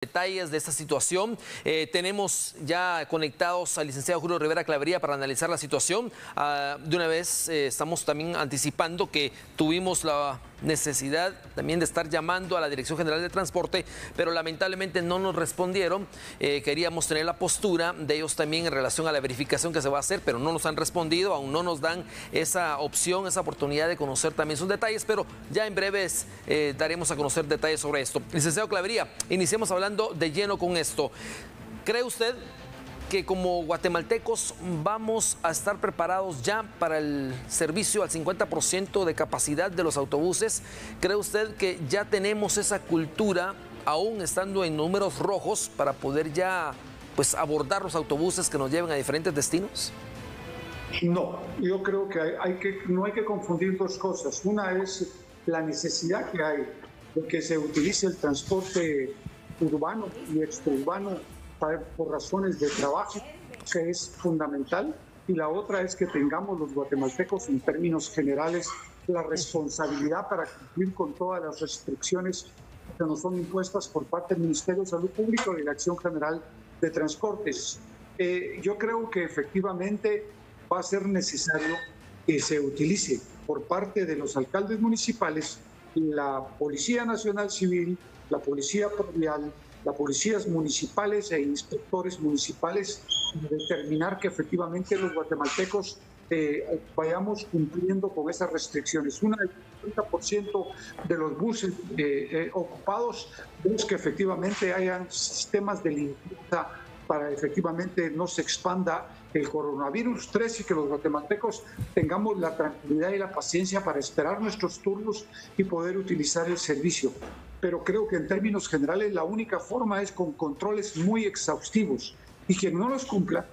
Detalles de esta situación. Tenemos ya conectados al licenciado Julio Rivera Clavería para analizar la situación. De una vez estamos también anticipando que tuvimos la necesidad también de estar llamando a la Dirección General de Transporte, pero lamentablemente no nos respondieron. Queríamos tener la postura de ellos también en relación a la verificación que se va a hacer, pero no nos han respondido, aún no nos dan esa opción, esa oportunidad de conocer también sus detalles, pero ya en breves daremos a conocer detalles sobre esto. Licenciado Clavería, iniciemos hablando de lleno con esto. ¿Cree usted que como guatemaltecos vamos a estar preparados ya para el servicio al 50% de capacidad de los autobuses? ¿Cree usted que ya tenemos esa cultura, aún estando en números rojos, para poder ya pues abordar los autobuses que nos lleven a diferentes destinos? No, yo creo que no hay que confundir dos cosas. Una es la necesidad que hay de que se utilice el transporte urbano y extraurbano por razones de trabajo, que es fundamental, y la otra es que tengamos los guatemaltecos en términos generales la responsabilidad para cumplir con todas las restricciones que nos son impuestas por parte del Ministerio de Salud Pública y de la Dirección General de Transportes. Yo creo que efectivamente va a ser necesario que se utilice por parte de los alcaldes municipales la Policía Nacional Civil, la Policía Predial, las policías municipales e inspectores municipales, determinar que efectivamente los guatemaltecos vayamos cumpliendo con esas restricciones. Una del 50% de los buses ocupados, es que efectivamente hayan sistemas de limpieza para efectivamente no se expanda el coronavirus. 3, y que los guatemaltecos tengamos la tranquilidad y la paciencia para esperar nuestros turnos y poder utilizar el servicio. Pero creo que en términos generales la única forma es con controles muy exhaustivos, y quien no los cumpla,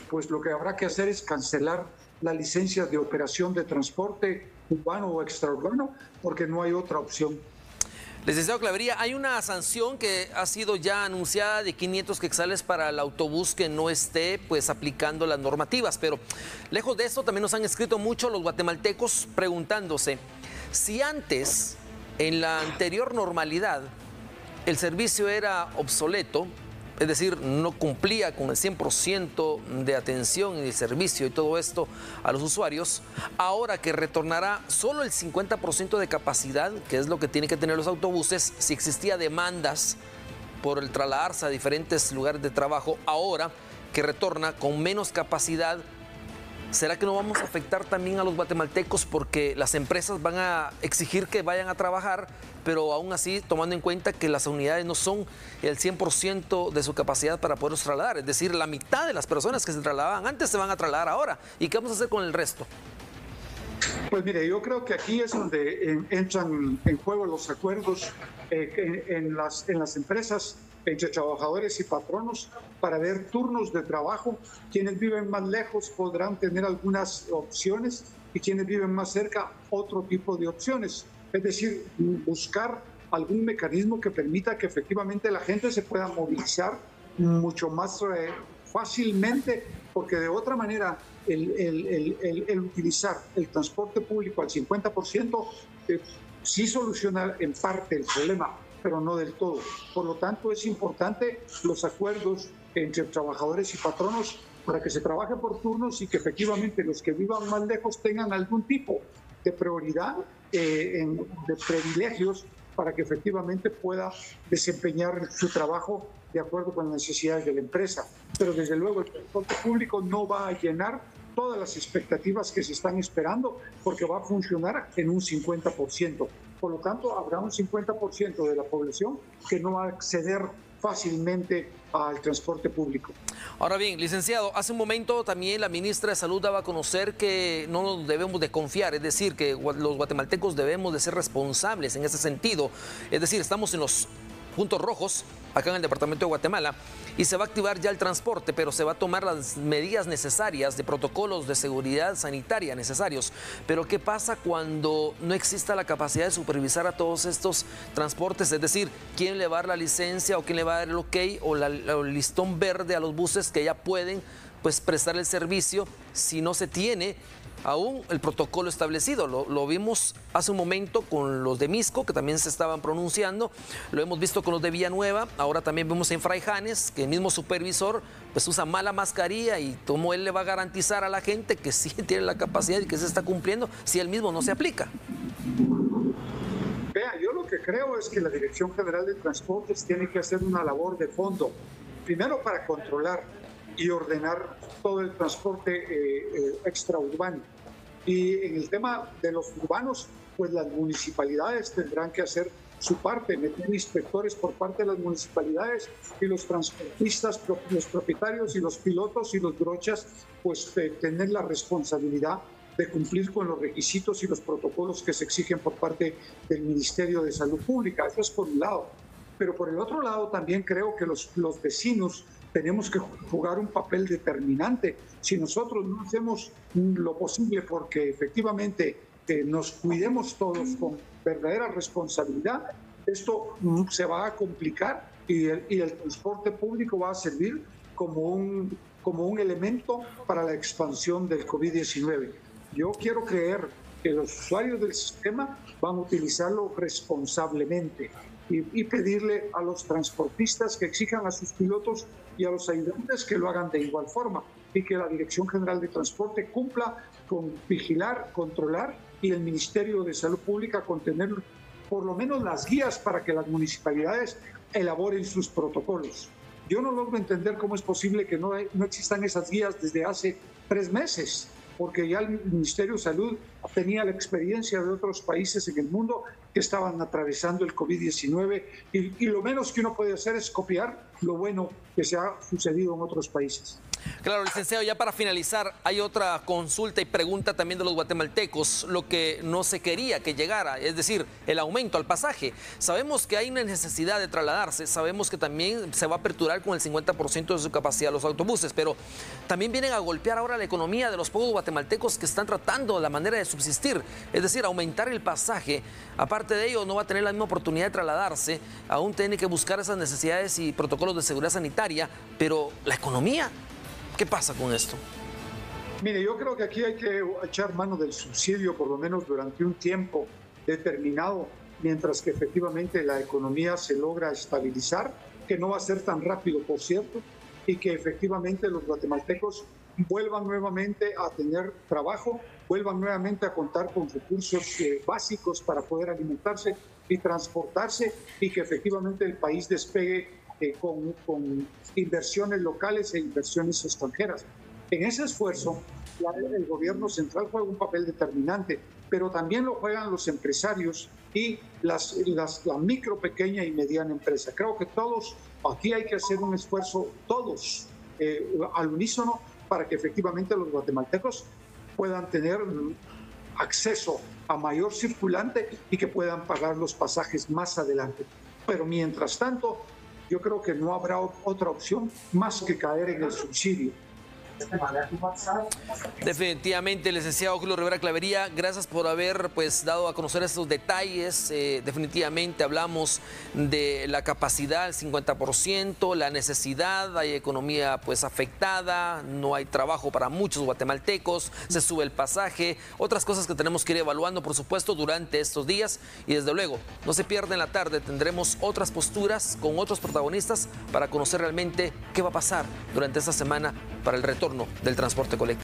pues lo que habrá que hacer es cancelar las licencias de operación de transporte urbano o extraurbano, porque no hay otra opción. Licenciado Clavería, hay una sanción que ha sido ya anunciada de 500 quetzales para el autobús que no esté pues aplicando las normativas, pero lejos de eso también nos han escrito mucho los guatemaltecos preguntándose si antes, en la anterior normalidad, el servicio era obsoleto, es decir, no cumplía con el 100% de atención y de servicio y todo esto a los usuarios, ahora que retornará solo el 50% de capacidad, que es lo que tienen que tener los autobuses, si existía demandas por el trasladarse a diferentes lugares de trabajo, ahora que retorna con menos capacidad, ¿será que no vamos a afectar también a los guatemaltecos porque las empresas van a exigir que vayan a trabajar, pero aún así tomando en cuenta que las unidades no son el 100% de su capacidad para poderlos trasladar? Es decir, la mitad de las personas que se trasladaban antes se van a trasladar ahora. ¿Y qué vamos a hacer con el resto? Pues mire, yo creo que aquí es donde entran en juego los acuerdos en las empresas entre trabajadores y patronos para ver turnos de trabajo. Quienes viven más lejos podrán tener algunas opciones y quienes viven más cerca otro tipo de opciones. Es decir, buscar algún mecanismo que permita que efectivamente la gente se pueda movilizar mucho más fácilmente, porque de otra manera el utilizar el transporte público al 50% sí soluciona en parte el problema, pero no del todo. Por lo tanto, es importante los acuerdos entre trabajadores y patronos para que se trabaje por turnos y que efectivamente los que vivan más lejos tengan algún tipo de prioridad, de privilegios, para que efectivamente pueda desempeñar su trabajo de acuerdo con las necesidades de la empresa. Pero desde luego el transporte público no va a llenar todas las expectativas que se están esperando, porque va a funcionar en un 50%. Por lo tanto, habrá un 50% de la población que no va a acceder fácilmente al transporte público. Ahora bien, licenciado, hace un momento también la ministra de Salud daba a conocer que no nos debemos de confiar, es decir, que los guatemaltecos debemos de ser responsables en ese sentido. Es decir, estamos en los puntos rojos acá en el departamento de Guatemala y se va a activar ya el transporte, pero se va a tomar las medidas necesarias de protocolos de seguridad sanitaria necesarios. Pero ¿qué pasa cuando no exista la capacidad de supervisar a todos estos transportes? Es decir, ¿quién le va a dar la licencia o quién le va a dar el ok o el listón verde a los buses que ya pueden pues prestar el servicio si no se tiene aún el protocolo establecido. Lo vimos hace un momento con los de Misco, que también se estaban pronunciando, lo hemos visto con los de Villanueva, ahora también vemos en Fray Janes que el mismo supervisor pues usa mala mascarilla, y cómo él le va a garantizar a la gente que sí tiene la capacidad y que se está cumpliendo si él mismo no se aplica. Vea, yo lo que creo es que la Dirección General de Transportes tiene que hacer una labor de fondo, primero para controlar y ordenar todo el transporte extraurbano. Y en el tema de los urbanos, pues las municipalidades tendrán que hacer su parte, meter inspectores por parte de las municipalidades, y los transportistas, los propietarios y los pilotos y los brochas, pues tener la responsabilidad de cumplir con los requisitos y los protocolos que se exigen por parte del Ministerio de Salud Pública. Eso es por un lado. Pero por el otro lado también creo que los vecinos tenemos que jugar un papel determinante. Si nosotros no hacemos lo posible porque efectivamente nos cuidemos todos con verdadera responsabilidad, esto se va a complicar, y el transporte público va a servir como un elemento para la expansión del COVID-19. Yo quiero creer que los usuarios del sistema van a utilizarlo responsablemente, y pedirle a los transportistas que exijan a sus pilotos y a los ayudantes que lo hagan de igual forma, y que la Dirección General de Transporte cumpla con vigilar, controlar, y el Ministerio de Salud Pública con tener por lo menos las guías para que las municipalidades elaboren sus protocolos. Yo no logro entender cómo es posible que no existan esas guías desde hace 3 meses, porque ya el Ministerio de Salud tenía la experiencia de otros países en el mundo que estaban atravesando el COVID-19, y lo menos que uno puede hacer es copiar lo bueno que se ha sucedido en otros países. Claro, licenciado, ya para finalizar, hay otra consulta y pregunta también de los guatemaltecos, lo que no se quería que llegara, es decir, el aumento al pasaje. Sabemos que hay una necesidad de trasladarse, sabemos que también se va a aperturar con el 50% de su capacidad los autobuses, pero también vienen a golpear ahora la economía de los pocos guatemaltecos que están tratando la manera de subsistir, es decir, aumentar el pasaje. Aparte de ello, no va a tener la misma oportunidad de trasladarse, aún tiene que buscar esas necesidades y protocolos de seguridad sanitaria, pero la economía, ¿qué pasa con esto? Mire, yo creo que aquí hay que echar mano del subsidio por lo menos durante un tiempo determinado, mientras que efectivamente la economía se logra estabilizar, que no va a ser tan rápido, por cierto, y que efectivamente los guatemaltecos vuelvan nuevamente a tener trabajo, vuelvan nuevamente a contar con recursos básicos para poder alimentarse y transportarse, y que efectivamente el país despegue con inversiones locales e inversiones extranjeras. En ese esfuerzo, el gobierno central juega un papel determinante, pero también lo juegan los empresarios y la micro, pequeña y mediana empresa. Creo que todos, aquí hay que hacer un esfuerzo, todos, al unísono, para que efectivamente los guatemaltecos puedan tener acceso a mayor circulante y que puedan pagar los pasajes más adelante. Pero mientras tanto, yo creo que no habrá otra opción más que caer en el subsidio. Definitivamente, licenciado Julio Rivera Clavería, gracias por haber dado a conocer estos detalles. Definitivamente hablamos de la capacidad, el 50%, la necesidad, hay economía afectada, no hay trabajo para muchos guatemaltecos, se sube el pasaje, otras cosas que tenemos que ir evaluando, por supuesto, durante estos días, y desde luego, no se pierda en la tarde, tendremos otras posturas con otros protagonistas para conocer realmente qué va a pasar durante esta semana para el retorno del transporte colectivo.